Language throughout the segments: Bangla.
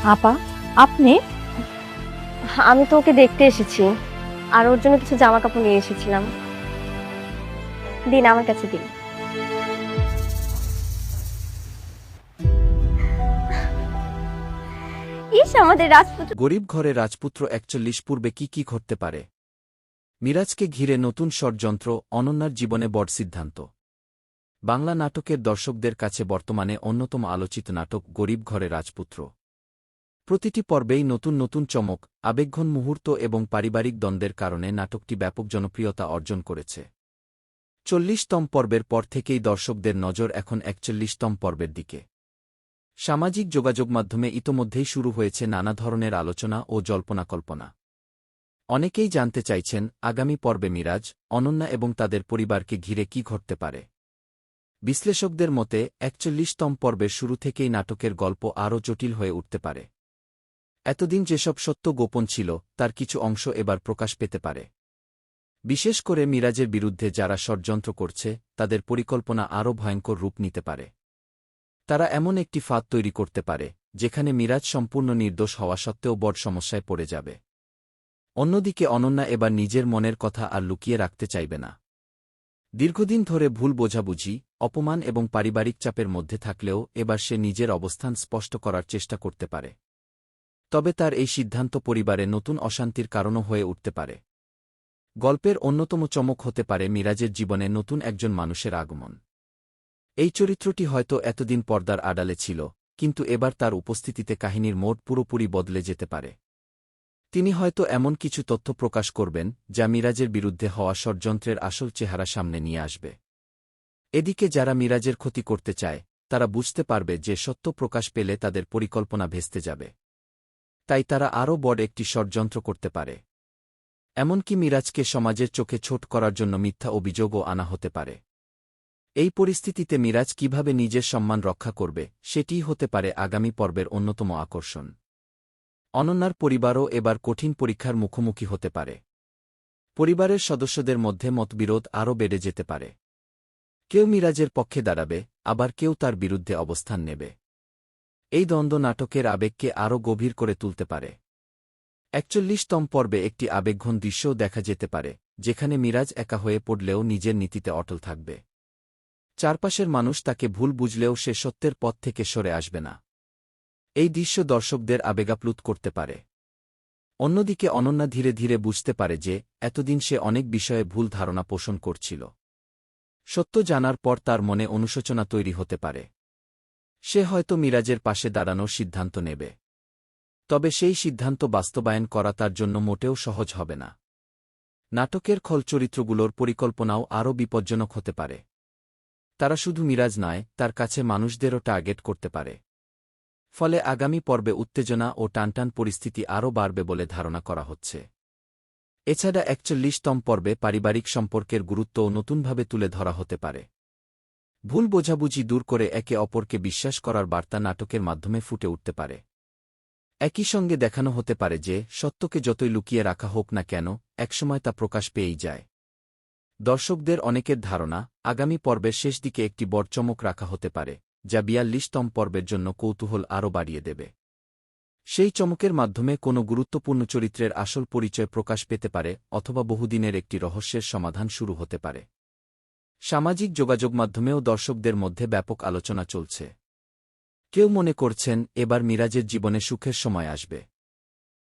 আপা, আপনি? আমি তো ওকে দেখতে এসেছি, আর ওর জন্য কিছু জামা কাপড় নিয়ে এসেছিলাম। দিন, আমার কাছে দিন। ইস, আমাদের রাজপুত্র। গরিব ঘরে রাজপুত্র ৪১ পূর্বে কি ঘটতে পারে? মিরাজকে ঘিরে নতুন ষড়যন্ত্র, অনন্যার জীবনে বড় সিদ্ধান্ত। বাংলা নাটকের দর্শকদের কাছে বর্তমানে অন্যতম আলোচিত নাটক গরিব ঘরে রাজপুত্র। প্রতিটি পর্বেই নতুন নতুন চমক, আবেগঘন মুহূর্ত এবং পারিবারিক দ্বন্দ্বের কারণে নাটকটি ব্যাপক জনপ্রিয়তা অর্জন করেছে। ৪০তম পর্বের পর থেকেই দর্শকদের নজর এখন ৪১তম পর্বের দিকে। সামাজিক যোগাযোগ মাধ্যমে ইতোমধ্যেই শুরু হয়েছে নানা ধরনের আলোচনা ও জল্পনা-কল্পনা। অনেকেই জানতে চাইছেন, আগামী পর্বে মিরাজ, অনন্যা এবং তাদের পরিবারকে ঘিরে কি ঘটতে পারে। বিশ্লেষকদের মতে ৪১তম পর্বের শুরু থেকেই নাটকের গল্প আরও জটিল হয়ে উঠতে পারে। এতদিন যেসব সত্য গোপন ছিল, তার কিছু অংশ এবার প্রকাশ পেতে পারে। বিশেষ করে মিরাজের বিরুদ্ধে যারা ষড়যন্ত্র করছে, তাদের পরিকল্পনা আরও ভয়ঙ্কর রূপ নিতে পারে। তারা এমন একটি ফাঁদ তৈরি করতে পারে, যেখানে মিরাজ সম্পূর্ণ নির্দোষ হওয়া সত্ত্বেও বড় সমস্যায় পড়ে যাবে। অন্যদিকে অনন্যা এবার নিজের মনের কথা আর লুকিয়ে রাখতে চাইবে না। দীর্ঘদিন ধরে ভুল বোঝাবুঝি, অপমান এবং পারিবারিক চাপের মধ্যে থাকলেও এবার সে নিজের অবস্থান স্পষ্ট করার চেষ্টা করতে পারে। তবে তার এই সিদ্ধান্ত পরিবারে নতুন অশান্তির কারণও হয়ে উঠতে পারে। গল্পের অন্যতম চমক হতে পারে মিরাজের জীবনে নতুন একজন মানুষের আগমন। এই চরিত্রটি হয়তো এতদিন পর্দার আড়ালে ছিল, কিন্তু এবার তার উপস্থিতিতে কাহিনীর মোড় পুরোপুরি বদলে যেতে পারে। তিনি হয়তো এমন কিছু তথ্য প্রকাশ করবেন, যা মিরাজের বিরুদ্ধে হওয়া ষড়যন্ত্রের আসল চেহারা সামনে নিয়ে আসবে। এদিকে যারা মিরাজের ক্ষতি করতে চায়, তারা বুঝতে পারবে যে সত্য প্রকাশ পেলে তাদের পরিকল্পনা ভেস্তে যাবে। তাই তারা আরও বড় একটি ষড়যন্ত্র করতে পারে। এমনকি মিরাজকে সমাজের চোখে ছোট করার জন্য মিথ্যা অভিযোগও আনা হতে পারে। এই পরিস্থিতিতে মিরাজ কিভাবে নিজের সম্মান রক্ষা করবে, সেটিই হতে পারে আগামী পর্বের অন্যতম আকর্ষণ। অনন্যার পরিবারও এবার কঠিন পরীক্ষার মুখোমুখি হতে পারে। পরিবারের সদস্যদের মধ্যে মতবিরোধ আরও বেড়ে যেতে পারে। কেউ মিরাজের পক্ষে দাঁড়াবে, আবার কেউ তার বিরুদ্ধে অবস্থান নেবে। এই দ্বন্দ্ব নাটকের আবেগকে আরও গভীর করে তুলতে পারে। ৪১তম পর্বে একটি আবেগঘন দৃশ্যও দেখা যেতে পারে, যেখানে মিরাজ একা হয়ে পড়লেও নিজের নীতিতে অটল থাকবে। চারপাশের মানুষ তাকে ভুল বুঝলেও সে সত্যের পথ থেকে সরে আসবে না। এই দৃশ্য দর্শকদের আবেগাপ্লুত করতে পারে। অন্যদিকে অনন্যা ধীরে ধীরে বুঝতে পারে যে এতদিন সে অনেক বিষয়ে ভুল ধারণা পোষণ করছিল। সত্য জানার পর তার মনে অনুশোচনা তৈরি হতে পারে। সে হয়তো মিরাজের পাশে দাঁড়ানোর সিদ্ধান্ত নেবে। তবে সেই সিদ্ধান্ত বাস্তবায়ন করা তার জন্য মোটেও সহজ হবে না। নাটকের খল চরিত্রগুলোর পরিকল্পনাও আরও বিপজ্জনক হতে পারে। তারা শুধু মিরাজ নয়, তার কাছে মানুষদেরও টার্গেট করতে পারে। ফলে আগামী পর্বে উত্তেজনা ও টানটান পরিস্থিতি আরও বাড়বে বলে ধারণা করা হচ্ছে। এছাড়া ৪১তম পর্বে পারিবারিক সম্পর্কের গুরুত্বও নতুনভাবে তুলে ধরা হতে পারে। ভুল বোঝাবুঝি দূর করে একে অপরকে বিশ্বাস করার বার্তা নাটকের মাধ্যমে ফুটে উঠতে পারে। একই সঙ্গে দেখানো হতে পারে যে সত্যকে যতই লুকিয়ে রাখা হোক না কেন, একসময় তা প্রকাশ পেয়েই যায়। দর্শকদের অনেকের ধারণা, আগামী পর্বের শেষ দিকে একটি বড় চমক রাখা হতে পারে, যা ৪২তম পর্বের জন্য কৌতূহল আরও বাড়িয়ে দেবে। সেই চমকের মাধ্যমে কোনো গুরুত্বপূর্ণ চরিত্রের আসল পরিচয় প্রকাশ পেতে পারে, অথবা বহুদিনের একটি রহস্যের সমাধান শুরু হতে পারে। সামাজিক যোগাযোগ মাধ্যমেও দর্শকদের মধ্যে ব্যাপক আলোচনা চলছে। কেউ মনে করছেন এবার মিরাজের জীবনে সুখের সময় আসবে।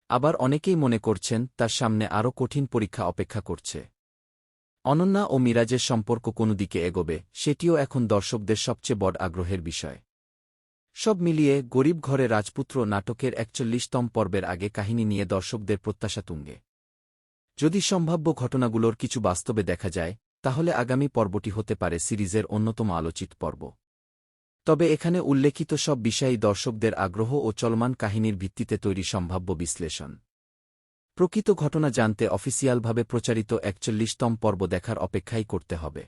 আবার অনেকেই মনে করছেন তার সামনে আরও কঠিন পরীক্ষা অপেক্ষা করছে। অনন্যা ও মিরাজের সম্পর্ক কোন দিকে এগোবে, সেটিও এখন দর্শকদের সবচেয়ে বড় আগ্রহের বিষয়। সব মিলিয়ে গরিব ঘরে রাজপুত্র নাটকের ৪১তম পর্বের আগে কাহিনী নিয়ে দর্শকদের প্রত্যাশা তুঙ্গে। যদি সম্ভাব্য ঘটনাগুলোর কিছু বাস্তবে দেখা যায়, তাহলে আগামী পর্বটি হতে পারে সিরিজের অন্যতম আলোচিত পর্ব। তবে এখানে উল্লেখিত সব বিষয়ই দর্শকদের আগ্রহ ও চলমান কাহিনীর ভিত্তিতে তৈরি সম্ভাব্য বিশ্লেষণ। প্রকৃত ঘটনা জানতে অফিসিয়ালভাবে প্রচারিত ৪১তম পর্ব দেখার অপেক্ষাই করতে হবে।